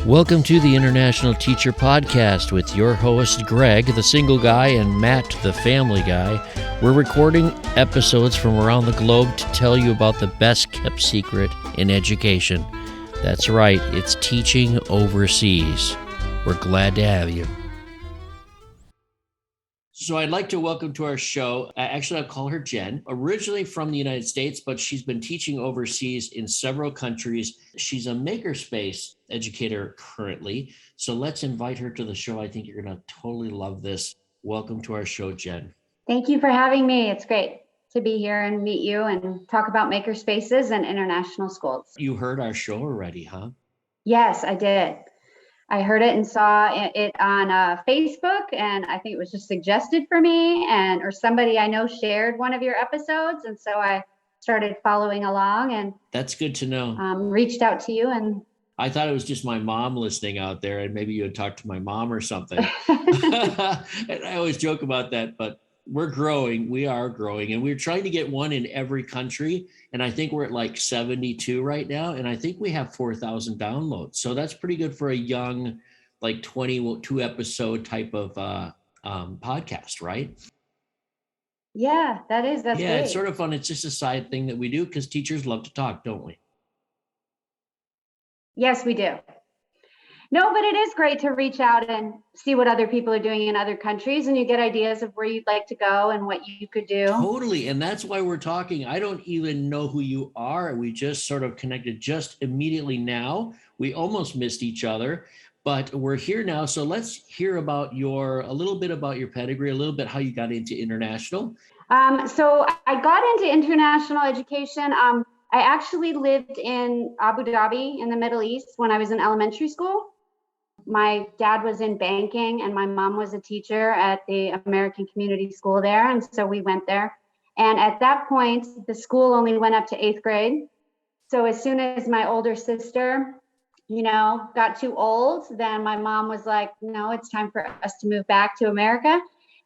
Welcome to the International Teacher Podcast with your host, Greg, the single guy, and Matt, the family guy. We're recording episodes from around the globe to tell you about the best kept secret in education. That's right, it's teaching overseas. We're glad to have you. So I'd like to welcome to our show, actually I'll call her Jenn, originally from the United States, but she's been teaching overseas in several countries. She's a MakerSpace educator currently. So let's invite her to the show. I think you're going to totally love this. Welcome to our show, Jenn. Thank you for having me. It's great to be here and meet you and talk about MakerSpaces and international schools. You heard our show already, huh? Yes, I did. I heard it and saw it on Facebook, and I think it was just suggested for me, or somebody I know shared one of your episodes, and so I started following along. And that's good to know. Reached out to you, and I thought it was just my mom listening out there, and maybe you had talked to my mom or something. And I always joke about that, but we're growing. We are growing, and we're trying to get one in every country. And I think we're at like 72 right now. And I think we have 4,000 downloads. So that's pretty good for a young, like 22 episode type of podcast, right? Yeah, that's yeah, great. It's sort of fun. It's just a side thing that we do because teachers love to talk, don't we? Yes, we do. No, but it is great to reach out and see what other people are doing in other countries, and you get ideas of where you'd like to go and what you could do. Totally. And that's why we're talking. I don't even know who you are. We just sort of connected just immediately now. We almost missed each other, but we're here now. So let's hear about a little bit about your pedigree, a little bit how you got into international. So I got into international education. I actually lived in Abu Dhabi in the Middle East when I was in elementary school. My dad was in banking and my mom was a teacher at the American Community School there. And so we went there. And at that point, the school only went up to 8th grade. So as soon as my older sister, got too old, then my mom was like, no, it's time for us to move back to America.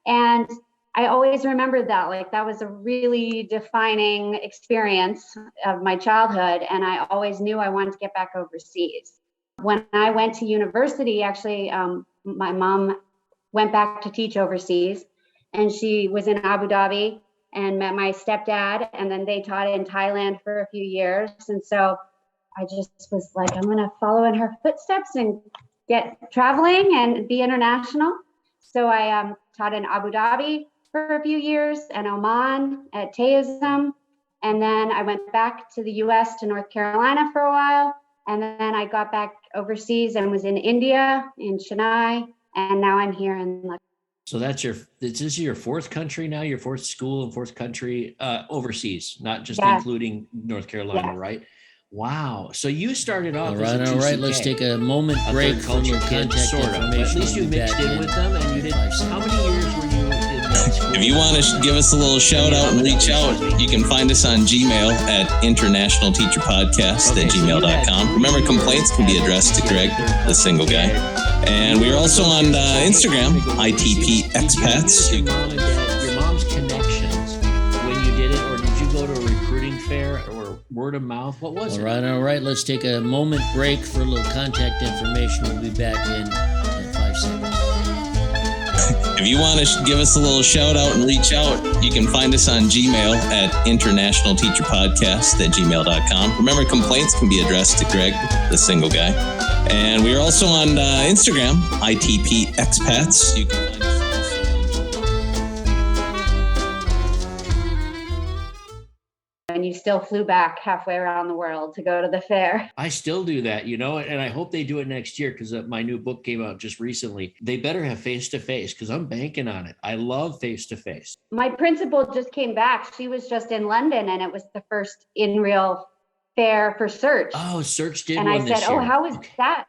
And I always remembered that, like that was a really defining experience of my childhood. And I always knew I wanted to get back overseas. When I went to university, actually, my mom went back to teach overseas, and she was in Abu Dhabi and met my stepdad, and then they taught in Thailand for a few years. And so I just was like, I'm going to follow in her footsteps and get traveling and be international. So I taught in Abu Dhabi for a few years and Oman at Tayism. And then I went back to the US to North Carolina for a while. And then I got back overseas and was in India, in Chennai, and now I'm here in Luxembourg. So this is your fourth country now, your fourth school and fourth country overseas, not just including North Carolina, right? Wow. So you started off as a TCK. All right. Let's take a moment break from your contact information. At least you mixed in with them, and you did. How many years were you in that school? If you want to give us a little shout out and reach out, you can find us on Gmail at internationalteacherpodcast@gmail.com. Remember, complaints can be addressed to Greg, the single guy. And we are also on Instagram, ITP-expats. Your mom's connections when you did it, or did you go to a recruiting fair or word of mouth? What was it? All right. Let's take a moment break for a little contact information. We'll be back in 5 seconds. If you want to give us a little shout out and reach out, you can find us on Gmail at internationalteacherpodcast@gmail.com. Remember, complaints can be addressed to Greg, the single guy. And we are also on Instagram, ITP-expats. You can find us. And you still flew back halfway around the world to go to the fair. I still do that, and I hope they do it next year because my new book came out just recently. They better have face-to-face because I'm banking on it. I love face-to-face. My principal just came back. She was just in London, and it was the first in-real fair for Search. Oh, Search did one this year. And I said, how was that?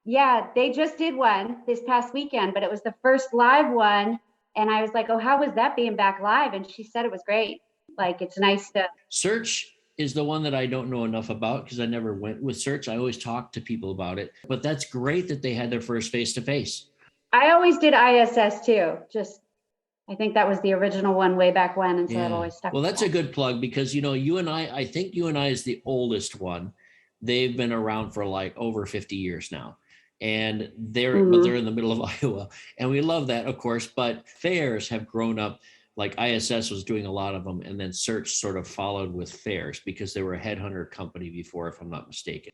Yeah, they just did one this past weekend, but it was the first live one. And I was like, how was that being back live? And she said it was great. Like, it's nice to... Search is the one that I don't know enough about because I never went with Search. I always talk to people about it. But that's great that they had their first face-to-face. I always did ISS too. I think that was the original one way back when. And so it always stuck. Well, that's a good plug because, you and I think you and I is the oldest one. They've been around for like over 50 years now. and they're in the middle of Iowa. And we love that, of course, but fairs have grown up. Like ISS was doing a lot of them, and then Search sort of followed with fairs because they were a headhunter company before, if I'm not mistaken.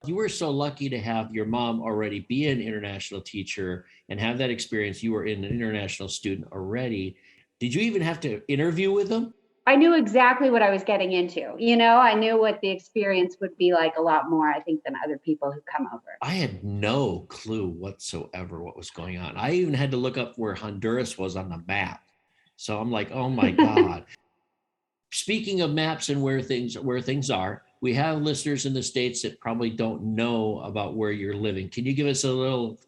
You were so lucky to have your mom already be an international teacher and have that experience. You were an international student already. Did you even have to interview with them? I knew exactly what I was getting into. I knew what the experience would be like a lot more, I think, than other people who come over. I had no clue whatsoever what was going on. I even had to look up where Honduras was on the map. So I'm like, oh my God. Speaking of maps and where things are, we have listeners in the States that probably don't know about where you're living. Can you give us a little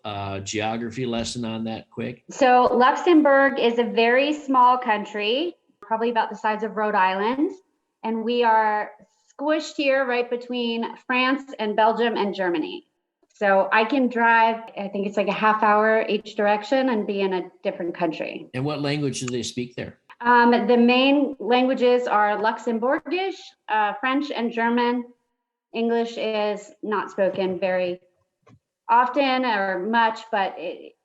geography lesson on that quick? So Luxembourg is a very small country, probably about the size of Rhode Island. And we are squished here right between France and Belgium and Germany. So I can drive, I think it's like a half hour each direction and be in a different country. And what language do they speak there? The main languages are Luxembourgish, French, and German. English is not spoken very often or much, but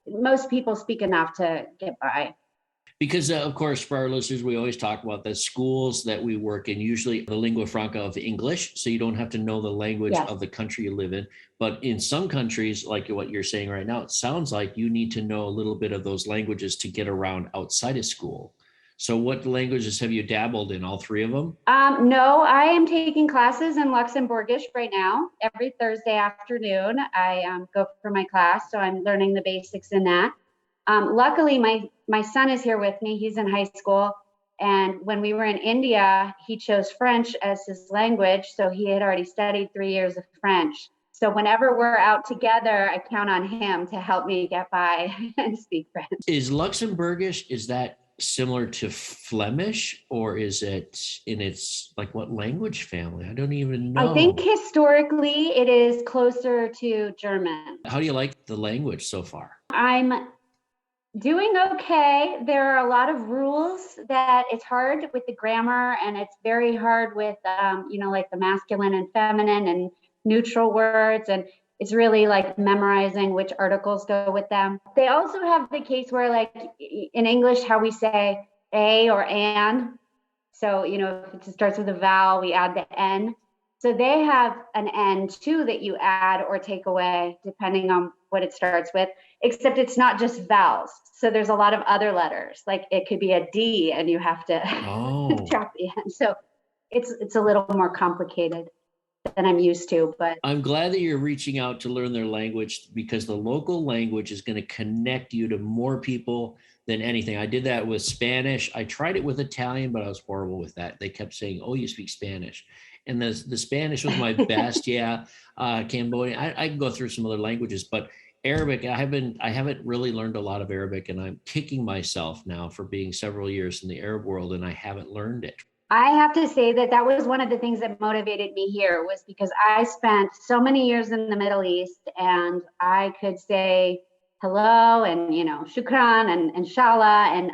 most people speak enough to get by. Because, of course, for our listeners, we always talk about the schools that we work in, usually the lingua franca of English. So you don't have to know the language of the country you live in. But in some countries, like what you're saying right now, it sounds like you need to know a little bit of those languages to get around outside of school. So what languages have you dabbled in? All three of them? No, I am taking classes in Luxembourgish right now. Every Thursday afternoon, I go for my class. So I'm learning the basics in that. Luckily, my son is here with me. He's in high school. And when we were in India, he chose French as his language. So he had already studied 3 years of French. So whenever we're out together, I count on him to help me get by and speak French. Is Luxembourgish, is that similar to Flemish, or is it in its, like, what language family? I don't even know. I think historically it is closer to German. How do you like the language so far? I'm doing okay. There are a lot of rules that it's hard with the grammar, and it's very hard with, like the masculine and feminine and neutral words. And it's really like memorizing which articles go with them. They also have the case where, like in English, how we say a or an. So, if it starts with a vowel, we add the N. So they have an N too that you add or take away depending on what it starts with, except it's not just vowels. So there's a lot of other letters, like it could be a D and you have to drop the N. So it's a little more complicated than I'm used to, but I'm glad that you're reaching out to learn their language, because the local language is going to connect you to more people than anything. I did that with Spanish. I tried it with Italian, but I was horrible with that. They kept saying, "Oh, you speak Spanish." And the Spanish was my best. Cambodian. I can go through some other languages, but Arabic, I haven't really learned a lot of Arabic, and I'm kicking myself now for being several years in the Arab world, and I haven't learned it. I have to say that was one of the things that motivated me here, was because I spent so many years in the Middle East, and I could say hello and, shukran and inshallah and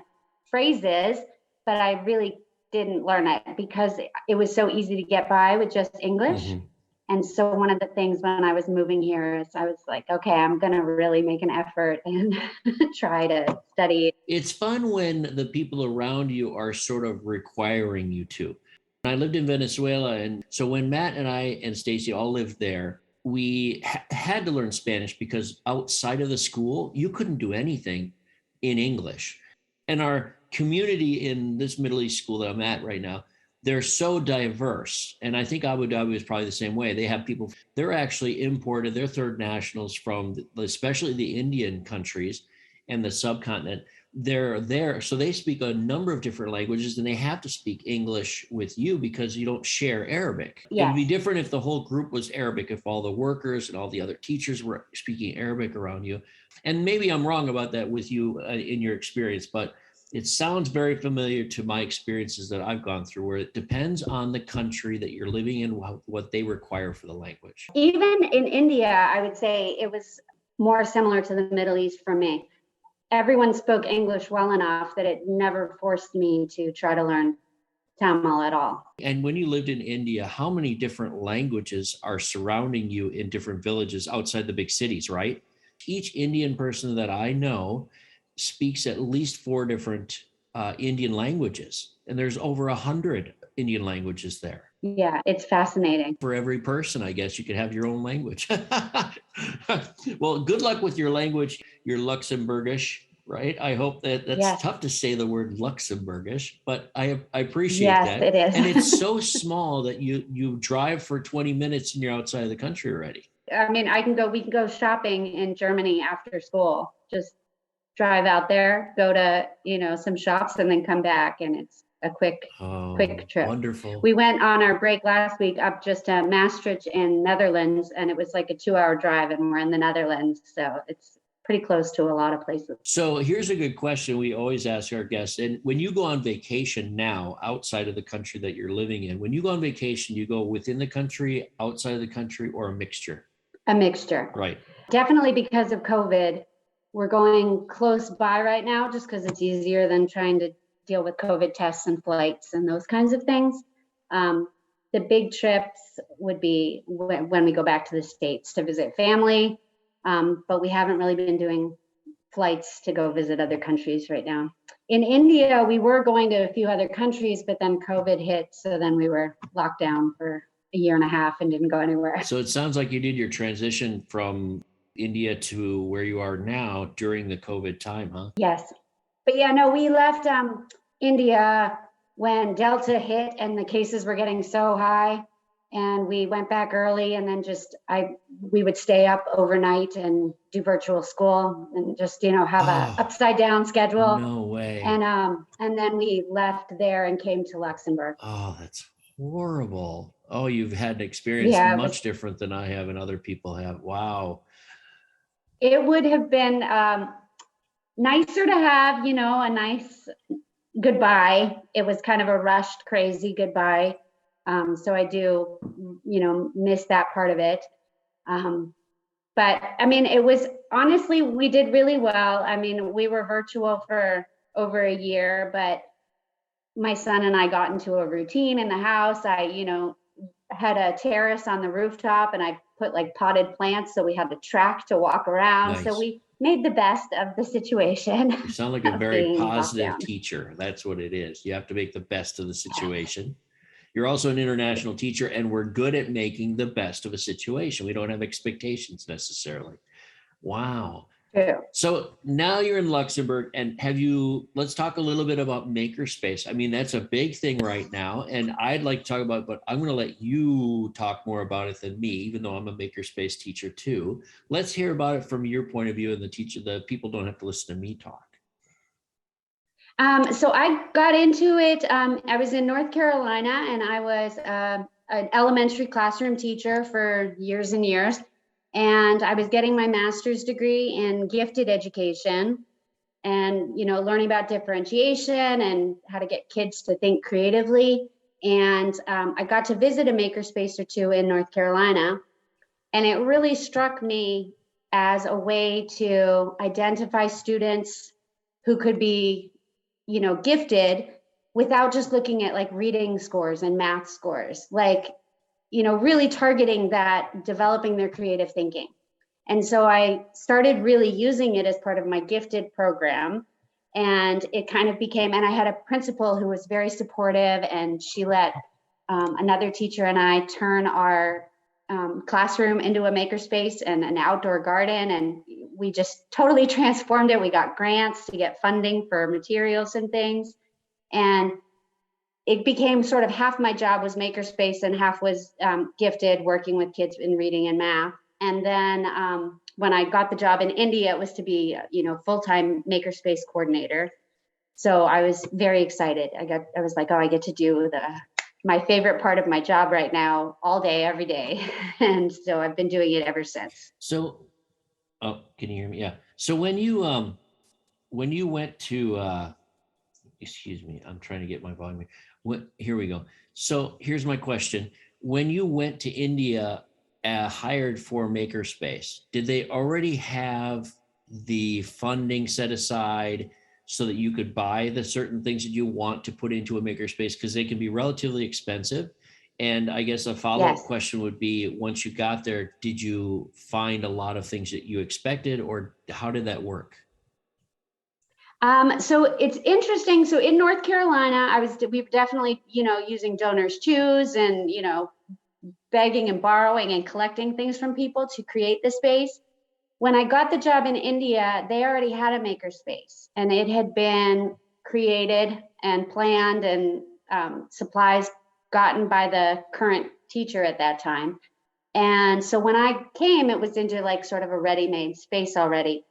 phrases, but I really didn't learn it because it was so easy to get by with just English. Mm-hmm. And so one of the things when I was moving here is I was like, okay, I'm going to really make an effort and try to study. It's fun when the people around you are sort of requiring you to. I lived in Venezuela, and so when Matt and I and Stacy all lived there, we had to learn Spanish because outside of the school, you couldn't do anything in English. And our community in this Middle East school that I'm at right now, they're so diverse. And I think Abu Dhabi is probably the same way. They have people, they're actually imported, they're third nationals from especially the Indian countries and the subcontinent. They're there. So they speak a number of different languages, and they have to speak English with you because you don't share Arabic. Yes. It would be different if the whole group was Arabic, if all the workers and all the other teachers were speaking Arabic around you. And maybe I'm wrong about that with you in your experience, but it sounds very familiar to my experiences that I've gone through, where it depends on the country that you're living in, what they require for the language. Even in India, I would say it was more similar to the Middle East for me. Everyone spoke English well enough that it never forced me to try to learn Tamil at all. And when you lived in India, how many different languages are surrounding you in different villages outside the big cities, right? Each Indian person that I know speaks at least 4 different Indian languages, and there's over 100 Indian languages there. Yeah, it's fascinating. For every person, I guess you could have your own language. Well, good luck with your language. You're Luxembourgish, right? I hope that's Yes. tough to say the word Luxembourgish, but I appreciate that. Yes, it is. And it's so small that you drive for 20 minutes and you're outside of the country already. I mean, we can go shopping in Germany after school. Just drive out there, go to, some shops and then come back, and it's a quick trip. Wonderful. We went on our break last week up just to Maastricht in Netherlands, and it was like a 2-hour drive, and we're in the Netherlands. So it's pretty close to a lot of places. So here's a good question we always ask our guests. And when you go on vacation now, outside of the country that you're living in, when you go on vacation, you go within the country, outside of the country, or a mixture? A mixture. Right. Definitely because of COVID. We're going close by right now just because it's easier than trying to deal with COVID tests and flights and those kinds of things. The big trips would be when we go back to the States to visit family, but we haven't really been doing flights to go visit other countries right now. In India, we were going to a few other countries, but then COVID hit, so then we were locked down for a year and a half and didn't go anywhere. So it sounds like you did your transition from India to where you are now during the COVID time, huh? Yes. But yeah, no, we left India when Delta hit and the cases were getting so high, and we went back early, and then we would stay up overnight and do virtual school and just, have a upside down schedule. No way. And then we left there and came to Luxembourg. Oh, that's horrible. Oh, you've had an experience much different than I have and other people have. Wow. It would have been nicer to have, a nice goodbye. It was kind of a rushed, crazy goodbye. So I do, miss that part of it. But I mean, it was honestly, we did really well. I mean, we were virtual for over a year, but my son and I got into a routine in the house. I, had a terrace on the rooftop, and I put like potted plants, so we had a track to walk around. Nice. So we made the best of the situation. You sound like a very positive teacher. That's what it is. You have to make the best of the situation. You're also an international teacher, and we're good at making the best of a situation. We don't have expectations necessarily. Wow. True. So now you're in Luxembourg, and let's talk a little bit about MakerSpace. I mean, that's a big thing right now, and I'd like to talk about it, but I'm going to let you talk more about it than me, even though I'm a MakerSpace teacher too. Let's hear about it from your point of view, and the people don't have to listen to me talk. So I got into it. I was in North Carolina, and I was an elementary classroom teacher for years and years. And I was getting my master's degree in gifted education and, learning about differentiation and how to get kids to think creatively. And I got to visit a makerspace or two in North Carolina. And it really struck me as a way to identify students who could be, gifted without just looking at like reading scores and math scores, really targeting that, developing their creative thinking. And so I started really using it as part of my gifted program. And it kind of became, and I had a principal who was very supportive, and she let another teacher and I turn our classroom into a makerspace and an outdoor garden. And we just totally transformed it. We got grants to get funding for materials and things. And it became sort of half my job was makerspace and half was gifted, working with kids in reading and math. And then when I got the job in India, it was to be, full-time makerspace coordinator. So I was very excited. I was like, oh, I get to do my favorite part of my job right now, all day, every day. And so I've been doing it ever since. So, can you hear me? Yeah. So when you went to, excuse me, I'm trying to get my volume. Here we go. So here's my question. When you went to India, hired for MakerSpace, did they already have the funding set aside so that you could buy the certain things that you want to put into a MakerSpace? Because they can be relatively expensive. And I guess a follow-up question would be, once you got there, did you find a lot of things that you expected, or how did that work? So it's interesting. So in North Carolina, we were definitely, using donors choose and, begging and borrowing and collecting things from people to create the space. When I got the job in India, they already had a makerspace, and it had been created and planned, and supplies gotten by the current teacher at that time. And so when I came, it was into like sort of a ready-made space already.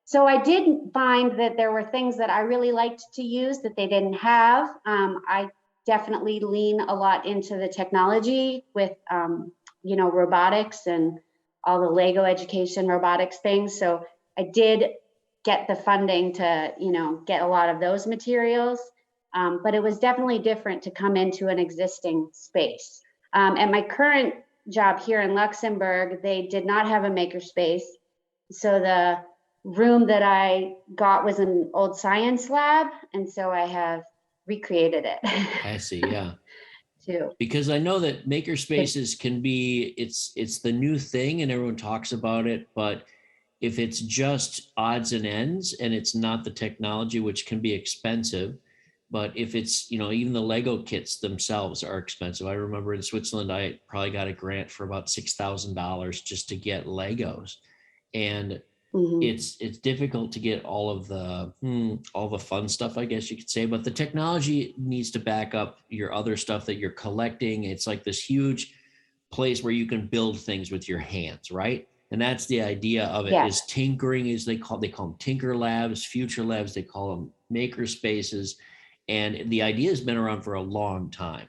So I did find that there were things that I really liked to use that they didn't have. I definitely lean a lot into the technology with, robotics and all the Lego education robotics things. So I did get the funding to, get a lot of those materials. But it was definitely different to come into an existing space. At my current job here in Luxembourg, they did not have a makerspace. So the room that I got was an old science lab. And so I have recreated it. I see, yeah. Too. Because I know that makerspaces can be, it's the new thing and everyone talks about it, but if it's just odds and ends and it's not the technology, which can be expensive, but if it's, even the Lego kits themselves are expensive. I remember in Switzerland, I probably got a grant for about $6,000 just to get Legos. And it's difficult to get all the fun stuff, I guess you could say, but the technology needs to back up your other stuff that you're collecting. It's like this huge place where you can build things with your hands, right? And that's the idea of it. Is tinkering, is they call them tinker labs, future labs, they call them maker spaces. And the idea has been around for a long time.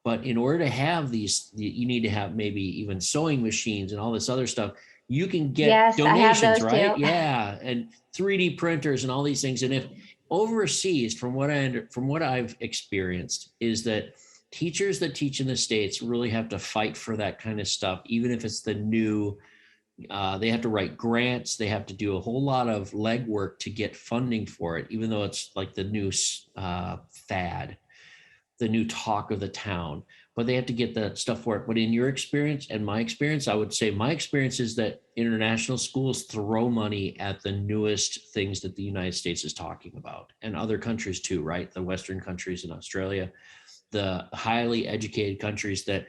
But in order to have these, you need to have maybe even sewing machines and all this other stuff. You can get donations, right? Too. Yeah, and 3D printers and all these things. And if overseas, from what I've experienced, is that teachers that teach in the States really have to fight for that kind of stuff, even if it's the new. They have to write grants. They have to do a whole lot of legwork to get funding for it, even though it's like the new fad, the new talk of the town. But they have to get that stuff for it. But in your experience and my experience, I would say my experience is that international schools throw money at the newest things that the United States is talking about, and other countries too, right? The Western countries in Australia, the highly educated countries that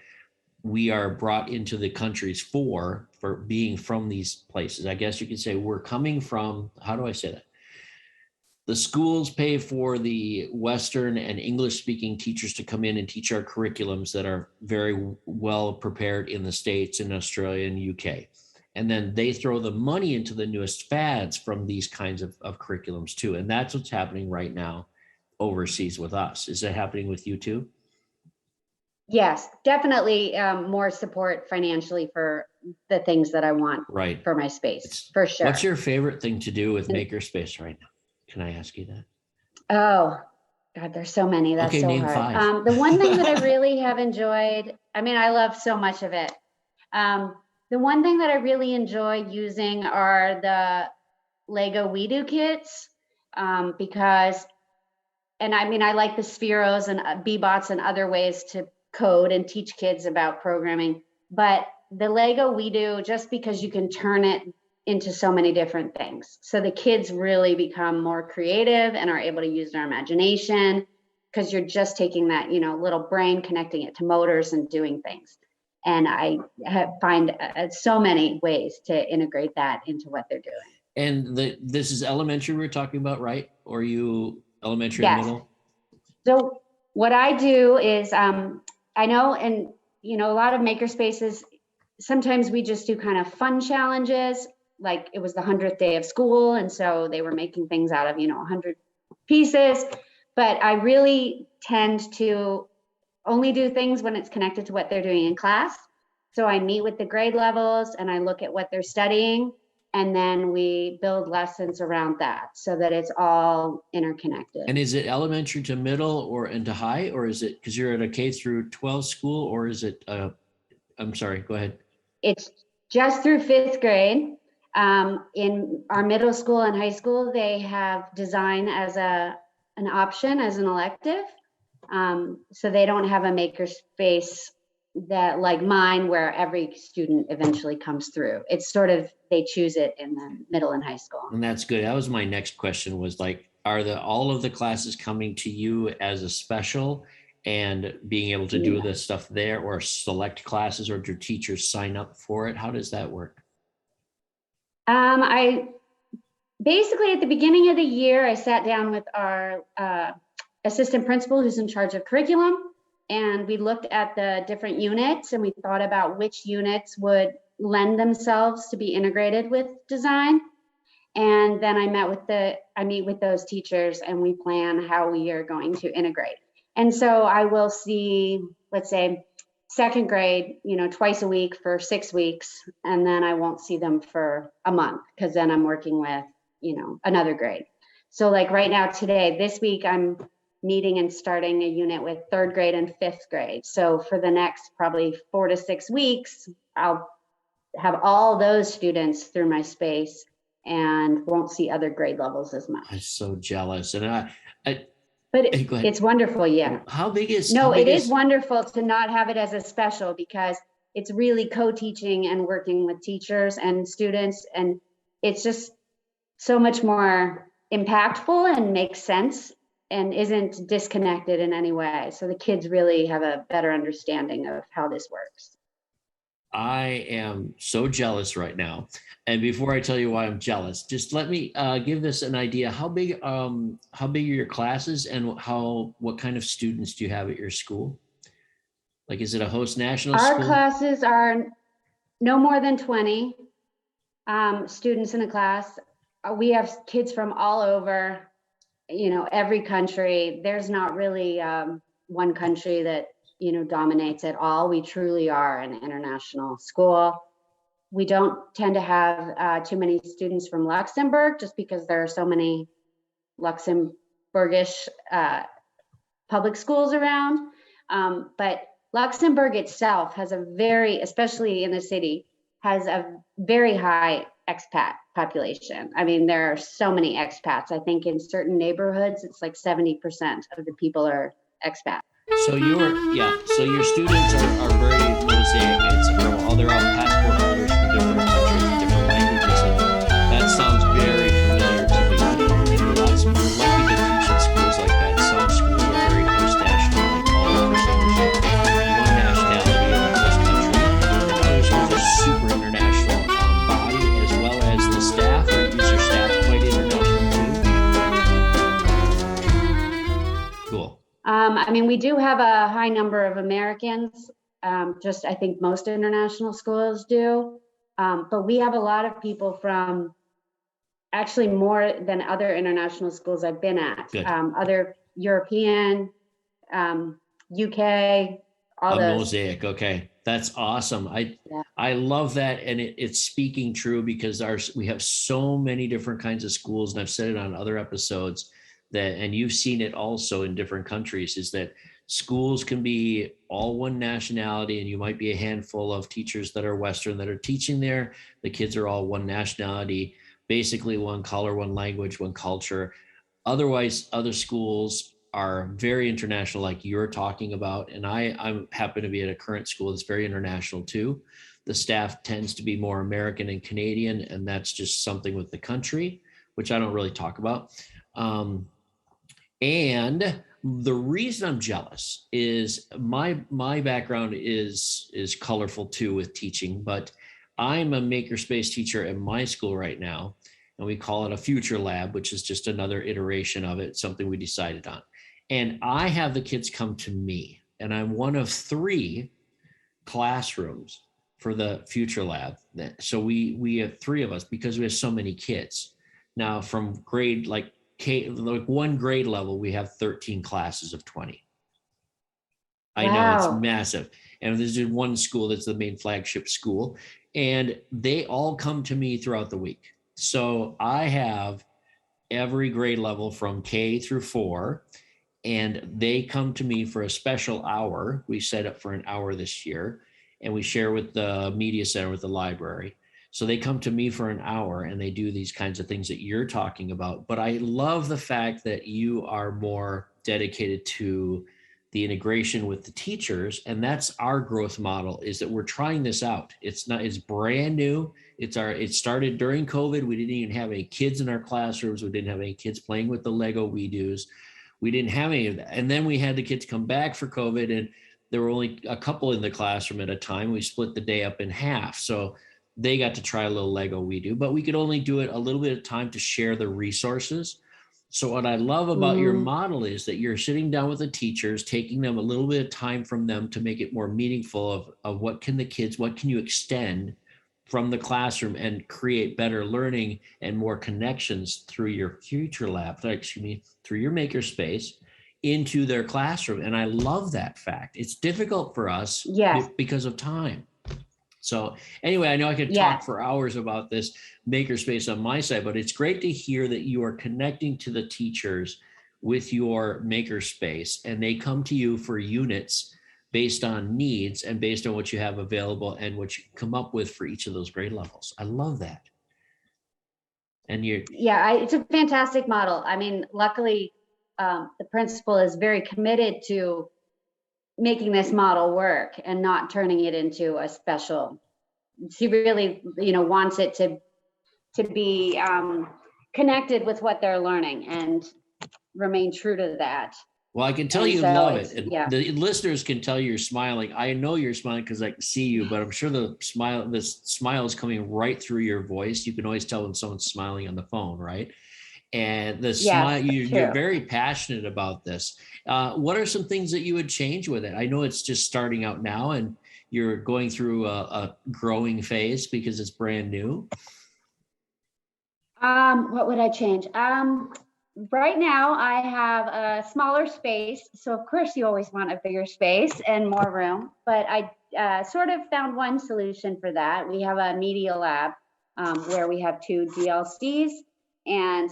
we are brought into the countries for being from these places. I guess you could say we're coming from, how do I say that? The schools pay for the Western and English speaking teachers to come in and teach our curriculums that are very well prepared in the States and Australia and UK. And then they throw the money into the newest fads from these kinds of curriculums too. And that's what's happening right now overseas with us. Is that happening with you too? Yes, definitely more support financially for the things that I want for my space, for sure. What's your favorite thing to do with MakerSpace right now? Can I ask you that? Oh, God, there's so many. That's so name hard. 5. The one thing that I really have enjoyed, I love so much of it. The one thing that I really enjoy using are the Lego WeDo kits because, I like the Spheros and Bebots and other ways to code and teach kids about programming. But the Lego WeDo, just because you can turn it into so many different things. So the kids really become more creative and are able to use their imagination because you're just taking that, little brain, connecting it to motors and doing things. And I find so many ways to integrate that into what they're doing. And this is elementary we're talking about, right? Or are you elementary and middle? So what I do is, I know, and, a lot of makerspaces, sometimes we just do kind of fun challenges. Like it was the 100th day of school. And so they were making things out of, 100 pieces. But I really tend to only do things when it's connected to what they're doing in class. So I meet with the grade levels and I look at what they're studying. And then we build lessons around that so that it's all interconnected. And is it elementary to middle or into high? Or is it, because you're at a K through 12 school, or is it, I'm sorry, go ahead. It's just through 5th grade. In our middle school and high school, they have design as an option, as an elective. So they don't have a makerspace that like mine, where every student eventually comes through. It's sort of, they choose it in the middle and high school. And that's good. That was my next question, was like, are all of the classes coming to you as a special and being able to do this stuff there, or select classes, or do teachers sign up for it? How does that work? I basically, at the beginning of the year, I sat down with our assistant principal who's in charge of curriculum, and we looked at the different units and we thought about which units would lend themselves to be integrated with design. And then I meet with those teachers and we plan how we are going to integrate. And so I will see, let's say, second grade, twice a week for 6 weeks, and then I won't see them for a month, because then I'm working with, another grade. So like right now, this week, I'm meeting and starting a unit with third grade and fifth grade. So for the next probably 4 to 6 weeks, I'll have all those students through my space and won't see other grade levels as much. I'm so jealous. And but it's wonderful. Yeah. It is wonderful to not have it as a special, because it's really co-teaching and working with teachers and students. And it's just so much more impactful and makes sense and isn't disconnected in any way. So the kids really have a better understanding of how this works. I am so jealous right now. And before I tell you why I'm jealous, just let me give this an idea. How big are your classes, and what kind of students do you have at your school? Like, is it a host national school? Our classes are no more than 20 students in a class. We have kids from all over, every country. There's not really one country that dominates it all. We truly are an international school. We don't tend to have too many students from Luxembourg, just because there are so many Luxembourgish public schools around. But Luxembourg itself has especially in the city, has a very high expat population. I mean, there are so many expats. I think in certain neighborhoods, it's like 70% of the people are expats. So your students are very mosaic. It's from they're all passport holders from different countries, different languages. And that sounds very familiar to me. We're lucky to teach in schools like that. Some schools are very host national, like all of our schools are one nationality in the host country. And other schools are super international body, as well as the staff. Is your staff quite international too? Cool. We do have a high number of Americans, just I think most international schools do. But we have a lot of people from, actually more than other international schools I've been at. Other European, UK, all those. Mosaic, okay. That's awesome. I love that, and it's speaking true, because we have so many different kinds of schools, and I've said it on other episodes, and you've seen it also in different countries, is that schools can be all one nationality, and you might be a handful of teachers that are Western that are teaching there. The kids are all one nationality, basically one color, one language, one culture. Otherwise, other schools are very international, like you're talking about. And I happen to be at a current school that's very international too. The staff tends to be more American and Canadian, and that's just something with the country, which I don't really talk about. And the reason I'm jealous is my background is colorful too with teaching, but I'm a makerspace teacher at my school right now, and we call it a future lab, which is just another iteration of it, something we decided on. And I have the kids come to me, and I'm one of 3 classrooms for the future lab. So we have 3 of us, because we have so many kids. Now from grade like one grade level, we have 13 classes of 20. I know, it's massive. And there's one school that's the main flagship school, and they all come to me throughout the week. So I have every grade level from K through 4, and they come to me for a special hour. We set up for an hour this year, and we share with the media center, with the library. So they come to me for an hour, and they do these kinds of things that you're talking about. But I love the fact that you are more dedicated to the integration with the teachers. And that's our growth model, is that we're trying this out. It's brand new. It started during COVID. We didn't even have any kids in our classrooms. We didn't have any kids playing with the Lego We-Dos. We didn't have any of that. And then we had the kids come back for COVID, and there were only a couple in the classroom at a time. We split the day up in half. So they got to try a little Lego We Do, but we could only do it a little bit of time to share the resources. So what I love about your model is that you're sitting down with the teachers, taking them a little bit of time from them to make it more meaningful of what can you extend from the classroom and create better learning and more connections through your future lab, through your makerspace into their classroom. And I love that fact. It's difficult for us because of time. So anyway, I know I could talk for hours about this makerspace on my side, but it's great to hear that you are connecting to the teachers with your makerspace, and they come to you for units based on needs and based on what you have available and what you come up with for each of those grade levels. I love that. And it's a fantastic model. I mean, luckily, the principal is very committed to making this model work and not turning it into a special. She really, wants it to be connected with what they're learning and remain true to that. Well, I can tell you love it. And the listeners can tell you're smiling. I know you're smiling because I can see you, but I'm sure the smile is coming right through your voice. You can always tell when someone's smiling on the phone, right? And the smile, you're very passionate about this. What are some things that you would change with it? I know it's just starting out now and you're going through a growing phase because it's brand new. What would I change? Right now I have a smaller space. So of course you always want a bigger space and more room, but I sort of found one solution for that. We have a media lab where we have 2 DLCs. And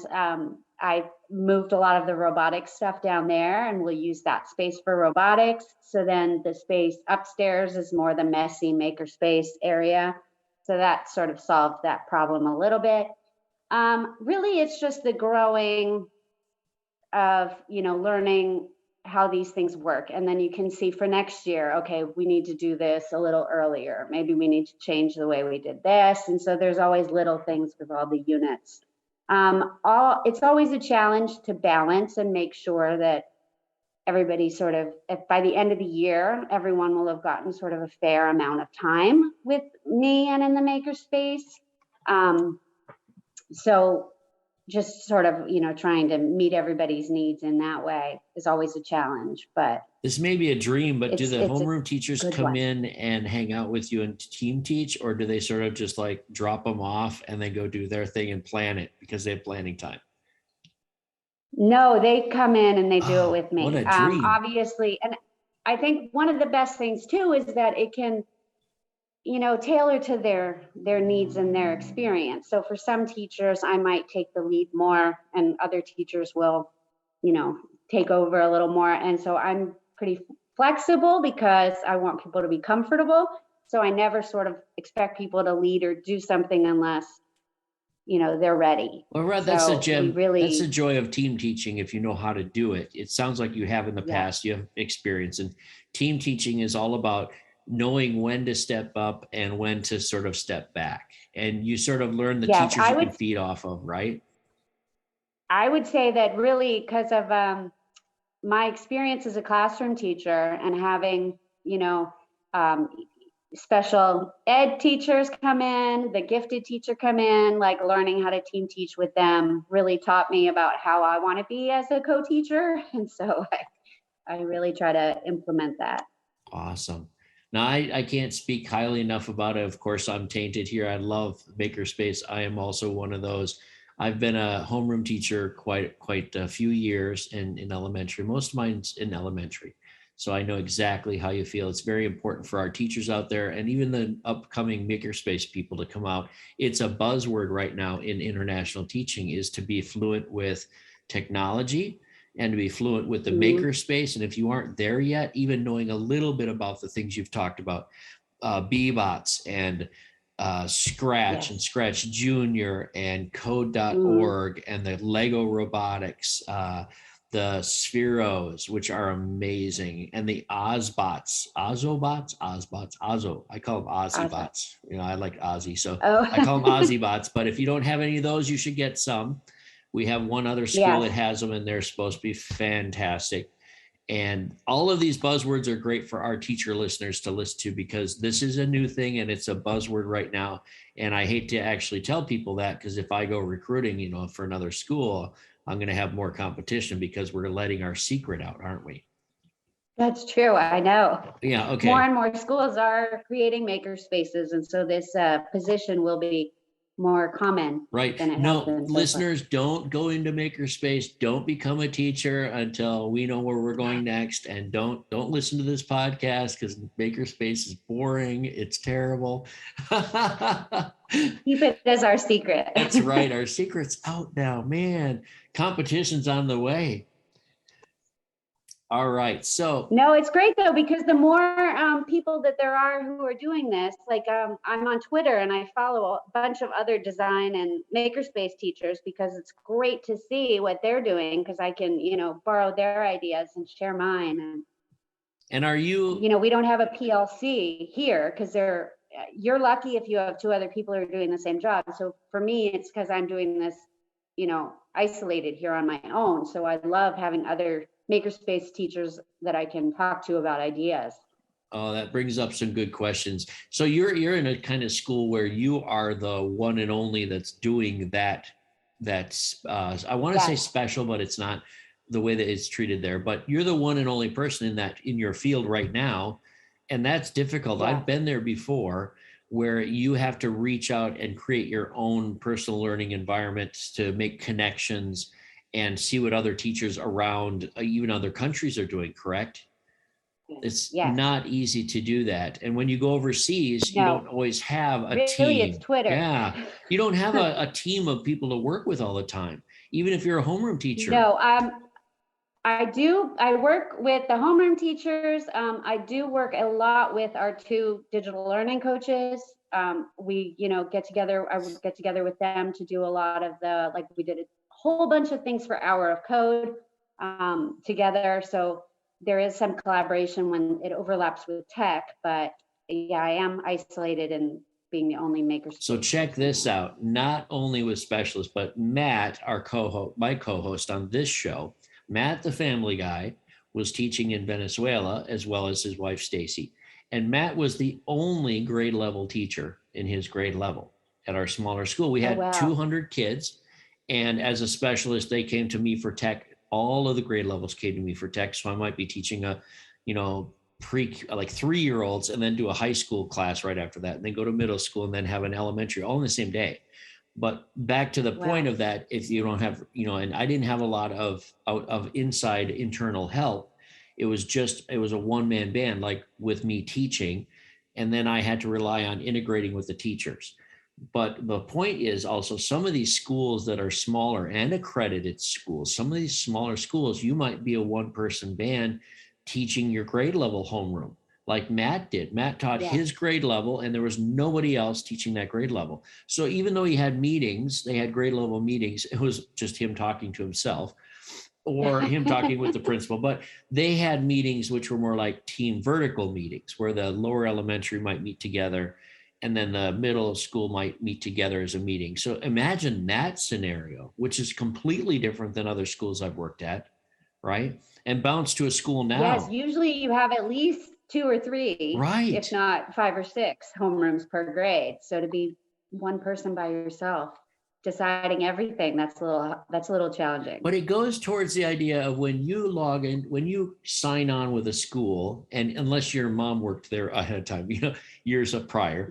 I moved a lot of the robotics stuff down there, and we'll use that space for robotics. So then the space upstairs is more the messy makerspace area. So that sort of solved that problem a little bit. Really, it's just the growing of, learning how these things work. And then you can see for next year, okay, we need to do this a little earlier. Maybe we need to change the way we did this. And so there's always little things with all the units. It's always a challenge to balance and make sure that everybody sort of, if by the end of the year, everyone will have gotten sort of a fair amount of time with me and in the makerspace. So just sort of, trying to meet everybody's needs in that way is always a challenge, but this may be a dream, but do the homeroom teachers come in and hang out with you and team teach, or do they sort of just like drop them off and then go do their thing and plan it because they have planning time? No, they come in and they do it with me. What a dream. Obviously. And I think one of the best things too is that it can, tailor to their needs and their experience. So for some teachers, I might take the lead more and other teachers will, take over a little more. And so I'm pretty flexible because I want people to be comfortable. So I never sort of expect people to lead or do something unless, they're ready. Well, Rod, that's the joy of team teaching. If you know how to do it, it sounds like you have in the past, you have experience, and team teaching is all about knowing when to step up and when to sort of step back. And you sort of learn the teachers you can feed off of, right? I would say that really because of my experience as a classroom teacher and having, special ed teachers come in, the gifted teacher come in, like learning how to team teach with them really taught me about how I want to be as a co-teacher. And so I really try to implement that. Awesome. Now, I can't speak highly enough about it. Of course, I'm tainted here. I love Makerspace. I am also one of those. I've been a homeroom teacher quite a few years in elementary. Most of mine's in elementary. So I know exactly how you feel. It's very important for our teachers out there and even the upcoming Makerspace people to come out. It's a buzzword right now in international teaching is to be fluent with technology and to be fluent with the Makerspace. And if you aren't there yet, even knowing a little bit about the things you've talked about, BBots and Scratch and Scratch Junior and code.org and the Lego robotics, the Spheros, which are amazing, and the Ozbots, Ozo. I call them Ozzy bots. You know, I like Ozzy, so I call them Ozzy bots. But if you don't have any of those, you should get some. We have one other school that has them, and they're supposed to be fantastic. And all of these buzzwords are great for our teacher listeners to listen to, because this is a new thing and it's a buzzword right now. And I hate to actually tell people that, because if I go recruiting, you know, for another school, I'm going to have more competition because we're letting our secret out, aren't we? That's true. I know. Yeah. Okay. More and more schools are creating makerspaces. And so this position will be more common. Right. Than it No, has been so listeners, don't go into Makerspace. Don't become a teacher until we know where we're going next. And don't listen to this podcast, because Makerspace is boring. It's terrible. Keep it as our secret. That's right. Our secret's out now, man. Competition's on the way. All right. So no, it's great though, because the more people that there are who are doing this, like I'm on Twitter and I follow a bunch of other design and makerspace teachers, because it's great to see what they're doing, because I can, you know, borrow their ideas and share mine. And are you, you know, we don't have a PLC here, because you're lucky if you have two other people who are doing the same job. So for me, it's because I'm doing this, you know, isolated here on my own. So I love having other makerspace teachers that I can talk to about ideas. Oh, that brings up some good questions. So you're in a kind of school where you are the one and only that's doing that. That's I want to say special, but it's not the way that it's treated there. But you're the one and only person in your field right now, and that's difficult. Yeah. I've been there before, where you have to reach out and create your own personal learning environments to make connections and see what other teachers around even other countries are doing, correct? It's not easy to do that. And when you go overseas, you don't always have a team. Really, it's Twitter. Yeah. You don't have a team of people to work with all the time, even if you're a homeroom teacher. No, I do. I work with the homeroom teachers. I do work a lot with our two digital learning coaches. We, you know, get together. I would get together with them to do a lot of we did a whole bunch of things for Hour of Code together. So there is some collaboration when it overlaps with tech, but yeah, I am isolated in being the only maker. So check this out. Not only with specialists, but Matt, my co-host on this show, Matt, the family guy, was teaching in Venezuela, as well as his wife, Stacy. And Matt was the only grade level teacher in his grade level at our smaller school. We had 200 kids. And as a specialist, they came to me for tech. All of the grade levels came to me for tech. So I might be teaching like 3-year-olds, and then do a high school class right after that, and then go to middle school, and then have an elementary, all in the same day. But back to the point of that, if you don't have, and I didn't have a lot of inside internal help. It was a one-man band, like with me teaching. And then I had to rely on integrating with the teachers. But the point is also, some of these schools that are smaller and accredited schools, some of these smaller schools, you might be a one-person band teaching your grade level homeroom, like Matt did. Matt taught his grade level, and there was nobody else teaching that grade level. So even though he had meetings, they had grade level meetings, it was just him talking to himself or him talking with the principal. But they had meetings which were more like team vertical meetings, where the lower elementary might meet together, and then the middle school might meet together as a meeting. So imagine that scenario, which is completely different than other schools I've worked at, right? And bounce to a school now. Yes, usually you have at least 2 or 3, right, if not 5 or 6 homerooms per grade. So to be one person by yourself deciding everything, that's a little challenging. But it goes towards the idea of when you log in, when you sign on with a school, and unless your mom worked there ahead of time, years prior,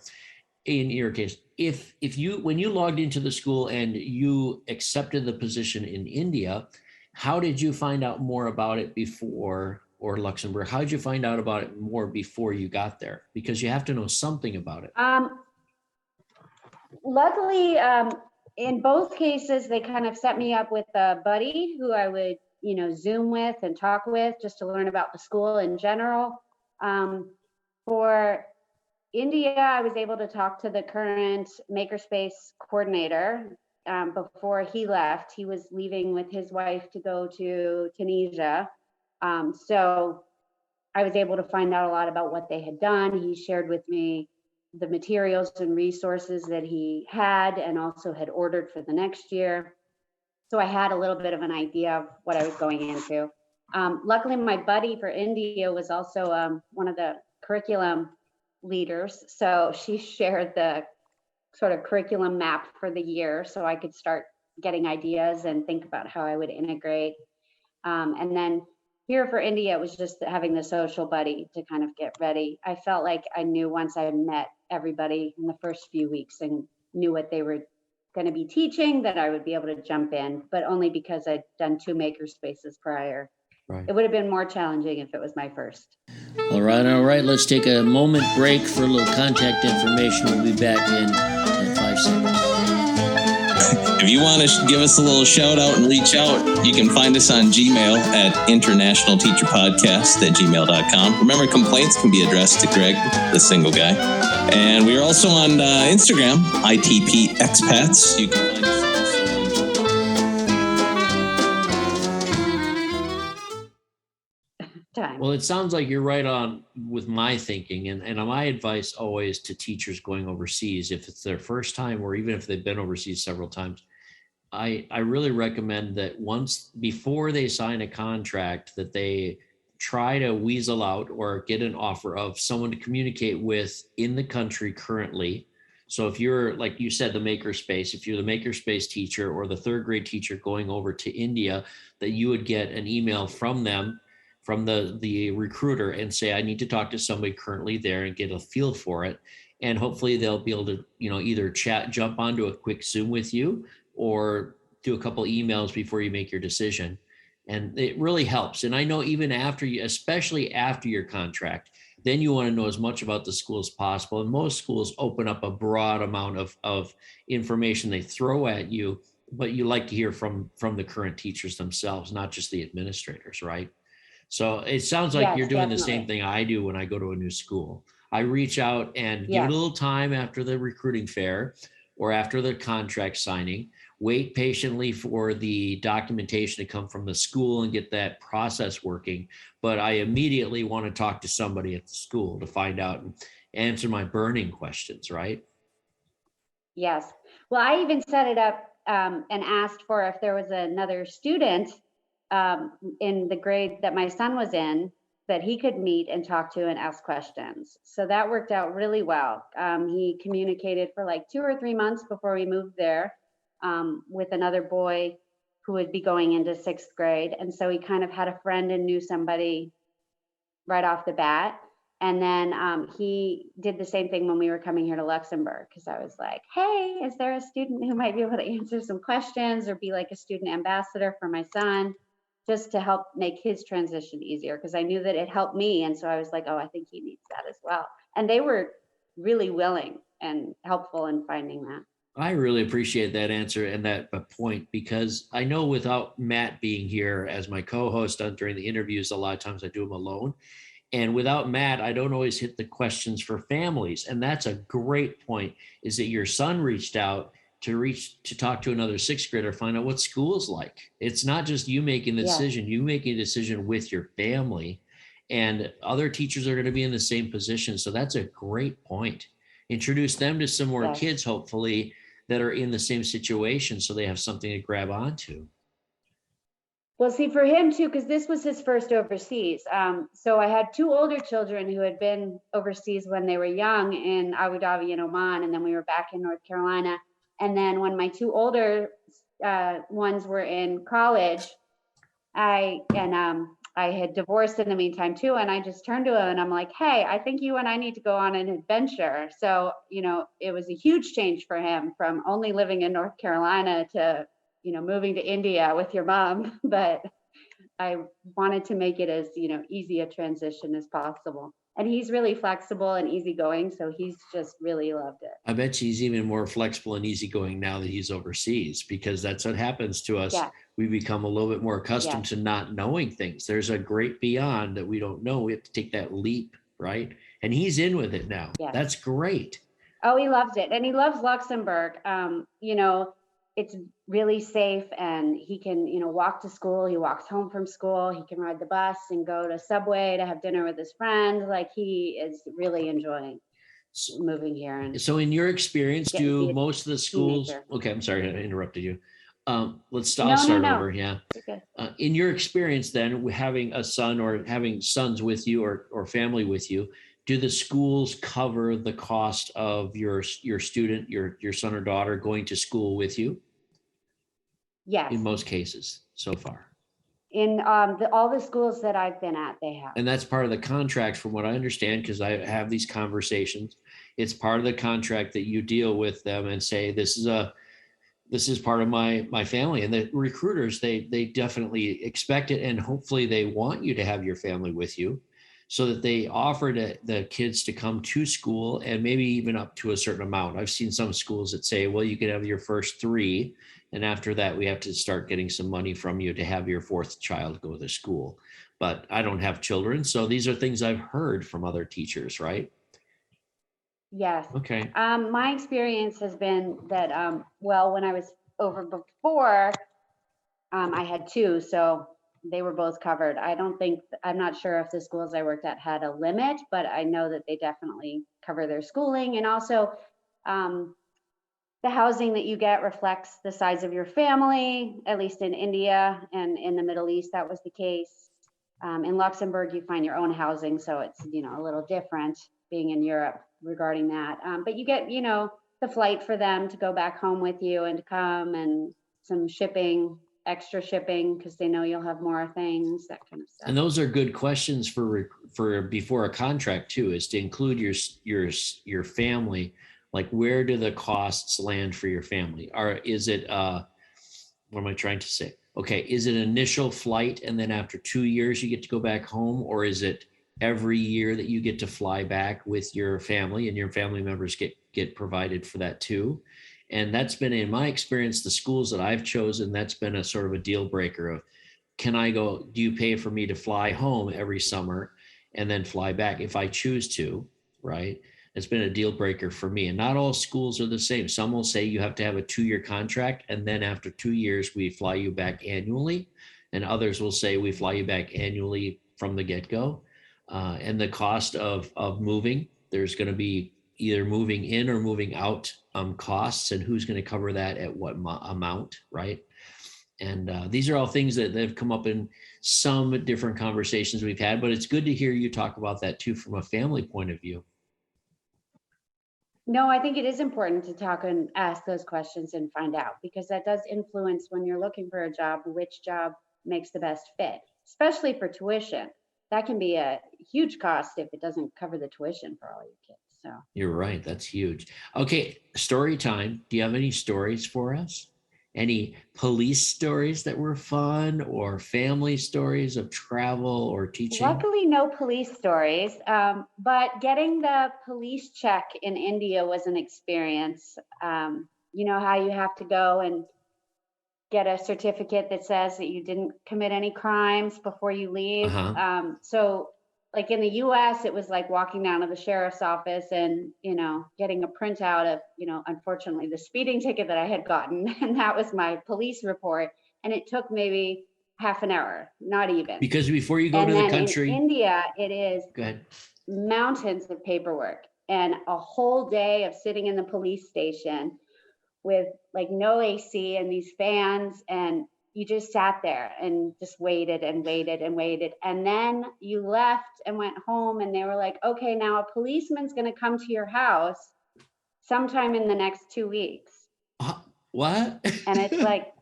in your case, when you logged into the school and you accepted the position in India, how did you find out more about it before, or Luxembourg? How did you find out about it more before you got there? Because you have to know something about it. Luckily, in both cases, they kind of set me up with a buddy who I would, Zoom with and talk with, just to learn about the school in general. For India, I was able to talk to the current MakerSpace coordinator, before he left. He was leaving with his wife to go to Tunisia. So I was able to find out a lot about what they had done. He shared with me the materials and resources that he had and also had ordered for the next year. So I had a little bit of an idea of what I was going into. Luckily, my buddy for India was also one of the curriculum leaders. So she shared the sort of curriculum map for the year so I could start getting ideas and think about how I would integrate. And then here for India, it was just having the social buddy to kind of get ready. I felt like I knew once I met everybody in the first few weeks and knew what they were going to be teaching that I would be able to jump in, but only because I'd done 2 MakerSpaces prior. Right. It would have been more challenging if it was my first. All right. Let's take a moment break for a little contact information. We'll be back in 5 seconds. If you want to give us a little shout out and reach out, you can find us on Gmail at internationalteacherpodcast@gmail.com. Remember, complaints can be addressed to Greg, the single guy. And we are also on Instagram, ITP Expats. You can find us Time. Well, it sounds like you're right on with my thinking. And my advice always to teachers going overseas, if it's their first time or even if they've been overseas several times, I really recommend that before they sign a contract, that they try to weasel out or get an offer of someone to communicate with in the country currently. So if you're, like you said, the MakerSpace, if you're the MakerSpace teacher or the 3rd grade teacher going over to India, that you would get an email from them, from the recruiter, and say, I need to talk to somebody currently there and get a feel for it. And hopefully they'll be able to, either jump onto a quick Zoom with you or do a couple emails before you make your decision. And it really helps. And I know even after especially after your contract, then you want to know as much about the school as possible. And most schools open up a broad amount of information they throw at you, but you like to hear from the current teachers themselves, not just the administrators, right? So it sounds like you're doing the same thing I do when I go to a new school. I reach out and give it a little time after the recruiting fair or after the contract signing, wait patiently for the documentation to come from the school and get that process working. But I immediately want to talk to somebody at the school to find out and answer my burning questions, right? Yes. Well, I even set it up and asked for if there was another student in the grade that my son was in that he could meet and talk to and ask questions. So that worked out really well. He communicated for like 2 or 3 months before we moved there with another boy who would be going into 6th grade. And so he kind of had a friend and knew somebody right off the bat. And then he did the same thing when we were coming here to Luxembourg, because I was like, hey, is there a student who might be able to answer some questions or be like a student ambassador for my son, just to help make his transition easier, because I knew that it helped me. And so I was like, oh, I think he needs that as well. And they were really willing and helpful in finding that. I really appreciate that answer and that point, because I know without Matt being here as my co-host during the interviews, a lot of times I do them alone. And without Matt, I don't always hit the questions for families. And that's a great point, is that your son reached out to talk to another 6th grader, find out what school's like. It's not just you making the decision, you making a decision with your family, and other teachers are going to be in the same position. So that's a great point. Introduce them to some more kids, hopefully, that are in the same situation, so they have something to grab onto. Well, see, for him too, because this was his first overseas. So I had 2 older children who had been overseas when they were young in Abu Dhabi and Oman, and then we were back in North Carolina. And then when my 2 older ones were in college, I had divorced in the meantime too. And I just turned to him and I'm like, hey, I think you and I need to go on an adventure. So, it was a huge change for him from only living in North Carolina to, moving to India with your mom. But I wanted to make it as, easy a transition as possible. And he's really flexible and easygoing, so he's just really loved it. I bet he's even more flexible and easygoing now that he's overseas, because that's what happens to us. Yeah. We become a little bit more accustomed to not knowing things. There's a great beyond that we don't know. We have to take that leap, right? And he's in with it now. Yeah. That's great. Oh, he loves it. And he loves Luxembourg. it's really safe, and he can, walk to school. He walks home from school. He can ride the bus and go to Subway to have dinner with his friends. Like, he is really enjoying moving here. And so in your experience, do most of the schools, teenager. okay, I'm sorry, I interrupted you. I'll No, start no. over. Yeah. Okay. In your experience then, having a son or having sons with you or family with you, do the schools cover the cost of your student, your son or daughter going to school with you? Yes. In most cases so far. In all the schools that I've been at, they have. And that's part of the contract, from what I understand, because I have these conversations. It's part of the contract that you deal with them and say, this is part of my family. And the recruiters, they definitely expect it, and hopefully they want you to have your family with you, so that they offer the kids to come to school, and maybe even up to a certain amount. I've seen some schools that say, well, you can have your first 3, and after that, we have to start getting some money from you to have your 4th child go to school. But I don't have children, so these are things I've heard from other teachers, right? Yes. Okay. My experience has been that, when I was over before, I had 2, so they were both covered. I'm not sure if the schools I worked at had a limit, but I know that they definitely cover their schooling. And also, the housing that you get reflects the size of your family, at least in India, and in the Middle East, that was the case. In Luxembourg, you find your own housing, so it's, a little different being in Europe regarding that. But you get, the flight for them to go back home with you and to come, and some extra shipping, because they know you'll have more things, that kind of stuff. And those are good questions for before a contract too, is to include your family. Like, where do the costs land for your family? Is it what am I trying to say? Okay, is it initial flight and then after 2 years you get to go back home, or is it every year that you get to fly back with your family, and your family members get provided for that too? And that's been, in my experience, the schools that I've chosen, that's been a sort of a deal breaker of, do you pay for me to fly home every summer and then fly back if I choose to, right? It's been a deal breaker for me. And not all schools are the same. Some will say you have to have a 2-year contract, and then after 2 years, we fly you back annually. And others will say we fly you back annually from the get-go. And the cost of moving, there's going to be either moving in or moving out costs, and who's going to cover that at what amount, right? And these are all things that have come up in some different conversations we've had, but it's good to hear you talk about that too from a family point of view. No, I think it is important to talk and ask those questions and find out, because that does influence, when you're looking for a job, which job makes the best fit, especially for tuition. That can be a huge cost if it doesn't cover the tuition for all your kids. So you're right. That's huge. Okay. Story time. Do you have any stories for us? Any police stories that were fun, or family stories of travel or teaching? Luckily, no police stories, but getting the police check in India was an experience. You know how you have to go and get a certificate that says that you didn't commit any crimes before you leave. Uh-huh. So like in the US, it was like walking down to the sheriff's office and, getting a printout of, unfortunately, the speeding ticket that I had gotten. And that was my police report. And it took maybe half an hour, not even. Because before you go to the country. In India, it is Go ahead. Mountains of paperwork and a whole day of sitting in the police station with like no AC and these fans, and you just sat there and just waited and waited and waited. And then you left and went home, and they were like, okay, now a policeman's going to come to your house sometime in the next 2 weeks. What? And it's like,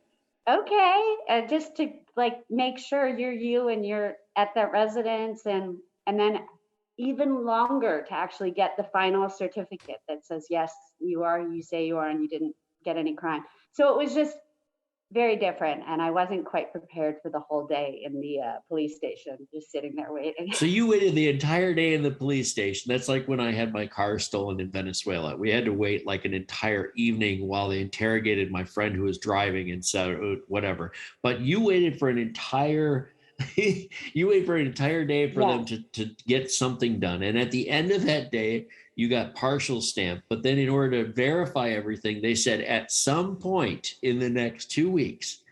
okay, just to like make sure you're you and you're at that residence, and then even longer to actually get the final certificate that says, yes, you are, you say you are, and you didn't get any crime. So it was just very different, and I wasn't quite prepared for the whole day in the police station, just sitting there waiting. So you waited the entire day in the police station. That's like when I had my car stolen in Venezuela. We had to wait like an entire evening while they interrogated my friend who was driving and said whatever. But you waited for an entire day for them to get something done. And at the end of that day, you got partial stamp. But then in order to verify everything, they said at some point in the next 2 weeks,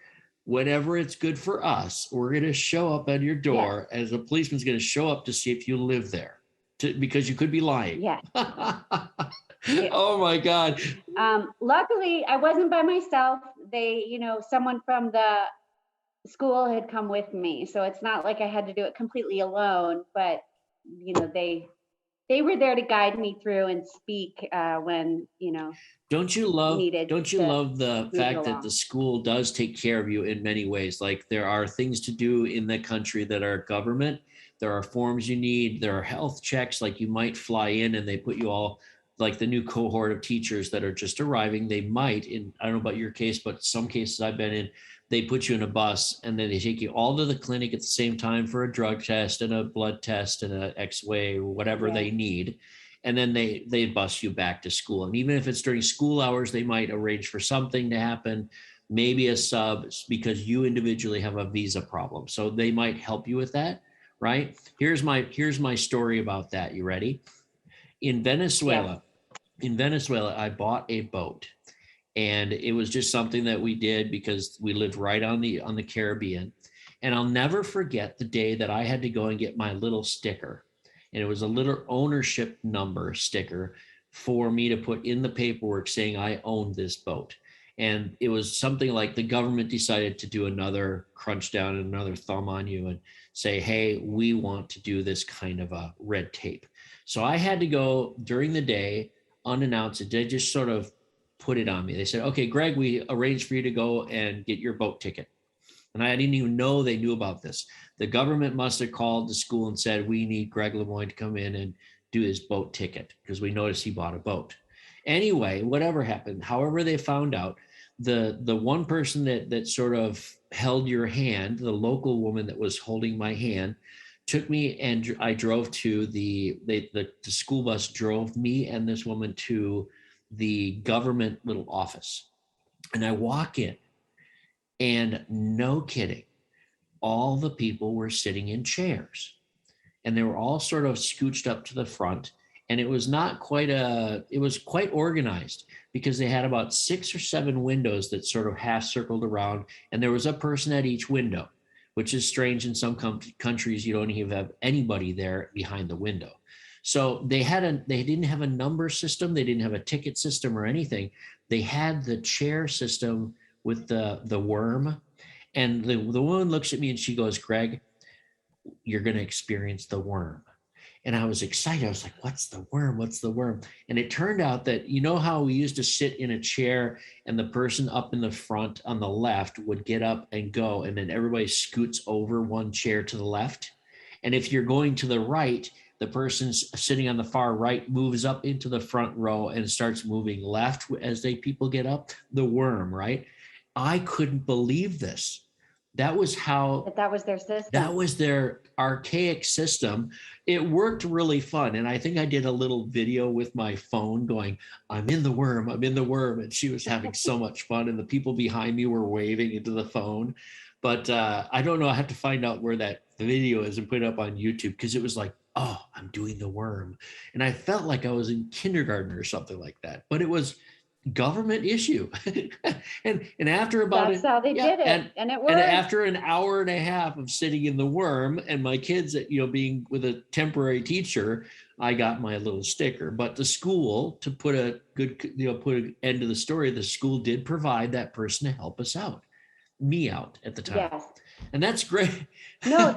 whenever it's good for us, we're going to show up at your door as a policeman's going to show up to see if you live there because you could be lying. Yeah. Oh my God. Luckily, I wasn't by myself. Someone from the school had come with me. So it's not like I had to do it completely alone, but they were there to guide me through and speak when, don't you love the fact that along. the school does take care of you in many ways? Like there are things to do in the country that are government. There are forms you need. There are health checks. Like you might fly in and they put you all, like the new cohort of teachers that are just arriving. They might, I don't know about your case, but some cases I've been in, they put you in a bus and then they take you all to the clinic at the same time for a drug test and a blood test and an X-ray or whatever they need. And then they bus you back to school. And even if it's during school hours, they might arrange for something to happen, maybe a sub, because you individually have a visa problem. So they might help you with that, right? Here's my story about that. You ready? In Venezuela, I bought a boat. And it was just something that we did because we lived right on the Caribbean. And I'll never forget the day that I had to go and get my little sticker. And it was a little ownership number sticker for me to put in the paperwork saying I owned this boat. And it was something like the government decided to do another crunch down and another thumb on you and say, hey, we want to do this kind of a red tape. So I had to go during the day unannounced. They just sort of put it on me. They said, okay, Greg, we arranged for you to go and get your boat ticket. And I didn't even know they knew about this. The government must have called the school and said, we need Greg Lemoine to come in and do his boat ticket because we noticed he bought a boat. Anyway, whatever happened, however they found out, the one person that sort of held your hand, the local woman that was holding my hand, took me and I drove to the school bus drove me and this woman to the government little office. And I walk in and no kidding, all the people were sitting in chairs and they were all sort of scooched up to the front. And it was it was quite organized because they had about 6 or 7 windows that sort of half circled around. And there was a person at each window, which is strange. In some countries, you don't even have anybody there behind the window. So they didn't have a number system. They didn't have a ticket system or anything. They had the chair system with the worm. And the woman looks at me and she goes, Greg, you're going to experience the worm. And I was excited. I was like, what's the worm? What's the worm? And it turned out that, you know how we used to sit in a chair and the person up in the front on the left would get up and go, and then everybody scoots over one chair to the left. And if you're going to the right, the person sitting on the far right moves up into the front row and starts moving left as people get up. The worm, right? I couldn't believe this. That was their system. That was their archaic system. It worked really fun. And I think I did a little video with my phone going, I'm in the worm, I'm in the worm. And she was having so much fun. And the people behind me were waving into the phone. But I don't know. I have to find out where that video is and put it up on YouTube because it was like, oh, I'm doing the worm. And I felt like I was in kindergarten or something like that. But it was government issue. and after about that's how they did it. And it worked. And after an hour and a half of sitting in the worm and my kids being with a temporary teacher, I got my little sticker. But the school, to put a good put an end to the story, the school did provide that person to help us out, me out at the time. Yes. And that's great. No,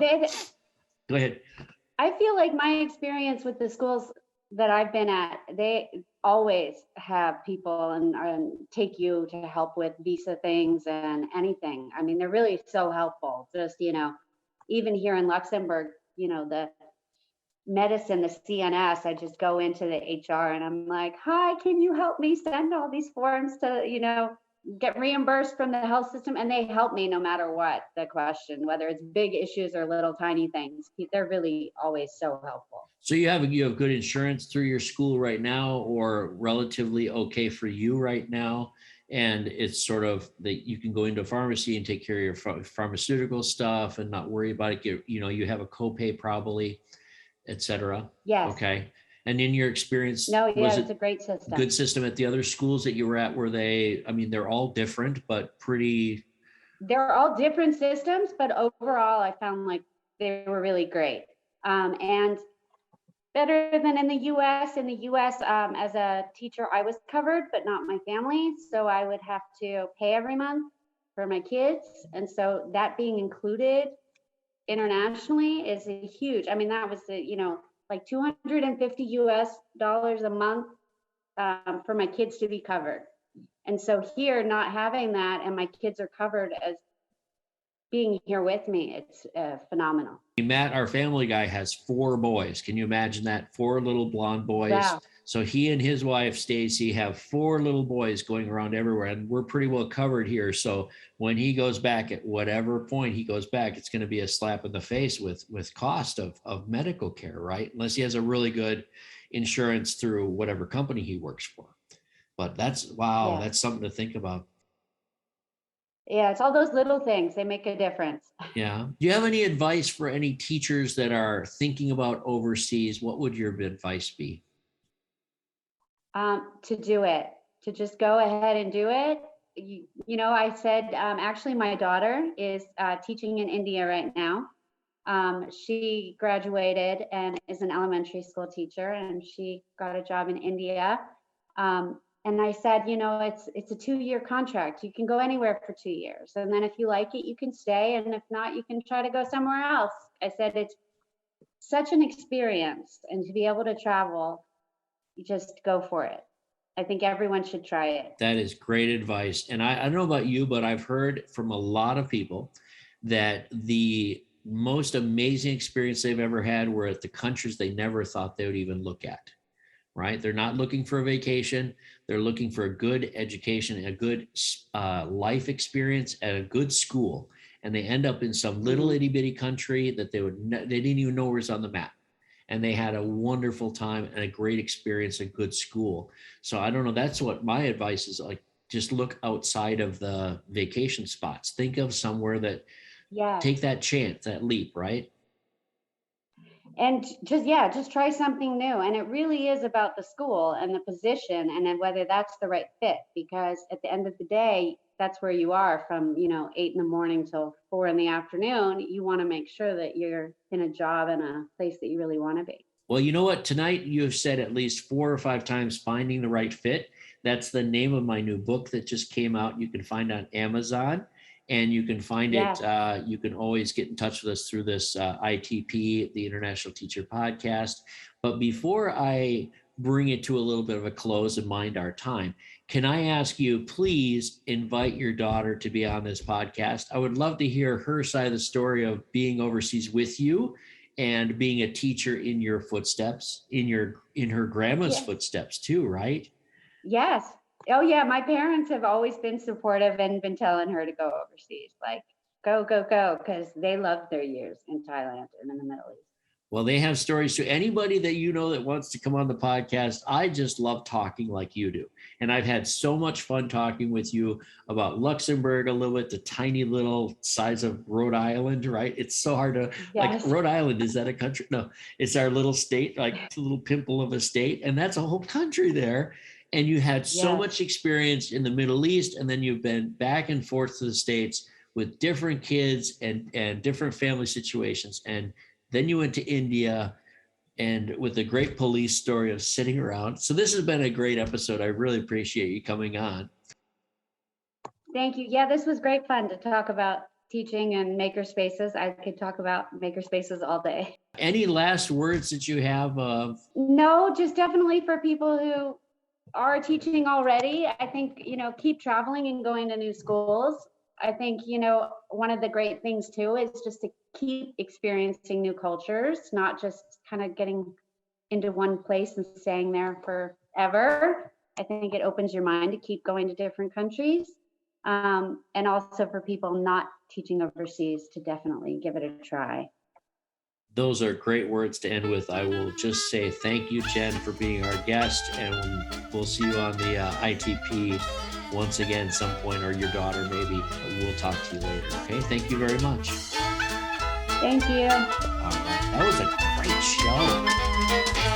Go ahead. I feel like my experience with the schools that I've been at, they always have people and take you to help with visa things and anything. I mean, they're really so helpful. Just, even here in Luxembourg, the medicine, the CNS, I just go into the HR and I'm like, hi, can you help me send all these forms to, get reimbursed from the health system? And they help me no matter what the question, whether it's big issues or little tiny things. They're really always so helpful. So you have good insurance through your school right now, or relatively okay for you right now, and it's sort of that you can go into a pharmacy and take care of your pharmaceutical stuff and not worry about it. You have a copay probably, etc. Yes. Okay. And in your experience, No, yeah, was it's it a great system. good system at the other schools that you were at? Were they, I mean, they're all different, but pretty. They're all different systems, but overall, I found like they were really great. And better than in the US. In the US, as a teacher, I was covered, but not my family. So I would have to pay every month for my kids. And so that being included internationally is a huge, I mean, that was, like $250 a month for my kids to be covered. And so here, not having that and my kids are covered as being here with me, it's phenomenal. Matt, our family guy, has 4 boys. Can you imagine that? 4 little blonde boys. Wow. So he and his wife, Stacy, have 4 little boys going around everywhere, and we're pretty well covered here. So when he goes back, at whatever point he goes back, it's going to be a slap in the face with cost of medical care, right? Unless he has a really good insurance through whatever company he works for. But that's, wow, Yeah. That's something to think about. Yeah, it's all those little things. They make a difference. Yeah. Do you have any advice for any teachers that are thinking about overseas? What would your advice be? To do it, to just go ahead and do it. I said, actually, my daughter is teaching in India right now. She graduated and is an elementary school teacher, and she got a job in India. And I said, it's a 2-year contract. You can go anywhere for 2 years. And then if you like it, you can stay. And if not, you can try to go somewhere else. I said, it's such an experience. And to be able to travel, you just go for it. I think everyone should try it. That is great advice. And I don't know about you, but I've heard from a lot of people that the most amazing experience they've ever had were at the countries they never thought they would even look at. Right? They're not looking for a vacation. They're looking for a good education, a good life experience at a good school. And they end up in some little itty bitty country that they didn't even know was on the map. And they had a wonderful time and a great experience, a good school. So I don't know. That's what my advice is, like, just look outside of the vacation spots. Think of somewhere that, take that chance, that leap, right? And just try something new. And it really is about the school and the position and then whether that's the right fit, because at the end of the day, that's where you are from, 8 in the morning till 4 in the afternoon. You want to make sure that you're in a job and a place that you really want to be. Well, you know what? Tonight you have said at least 4 or 5 times, finding the right fit. That's the name of my new book that just came out. You can find on Amazon. And you can find it, you can always get in touch with us through this ITP, the International Teacher Podcast. But before I bring it to a little bit of a close and mind our time, can I ask you, please invite your daughter to be on this podcast? I would love to hear her side of the story of being overseas with you and being a teacher in your footsteps, in her grandma's footsteps too, right? Yes. Oh yeah, my parents have always been supportive and been telling her to go overseas, like go, because they loved their years in Thailand and in the Middle East. Well, they have stories too. Anybody that you know that wants to come on the podcast, I just love talking like you do. And I've had so much fun talking with you about Luxembourg a little bit, the tiny little size of Rhode Island, right? It's so hard to, like, Rhode Island, is that a country? No, it's our little state, like a little pimple of a state. And that's a whole country there. And you had so much experience in the Middle East, and then you've been back and forth to the States with different kids and different family situations. And then you went to India and with a great police story of sitting around. So this has been a great episode. I really appreciate you coming on. Thank you. Yeah, this was great fun to talk about teaching and MakerSpaces. I could talk about MakerSpaces all day. Any last words that you have? No, just definitely for people who are teaching already. I think, keep traveling and going to new schools. I think, one of the great things too is just to keep experiencing new cultures, not just kind of getting into one place and staying there forever. I think it opens your mind to keep going to different countries. And also for people not teaching overseas to definitely give it a try. Those are great words to end with. I will just say thank you, Jenn, for being our guest, and we'll see you on the ITP once again some point, or your daughter maybe. We'll talk to you later, okay? Thank you very much. Thank you. All right. That was a great show.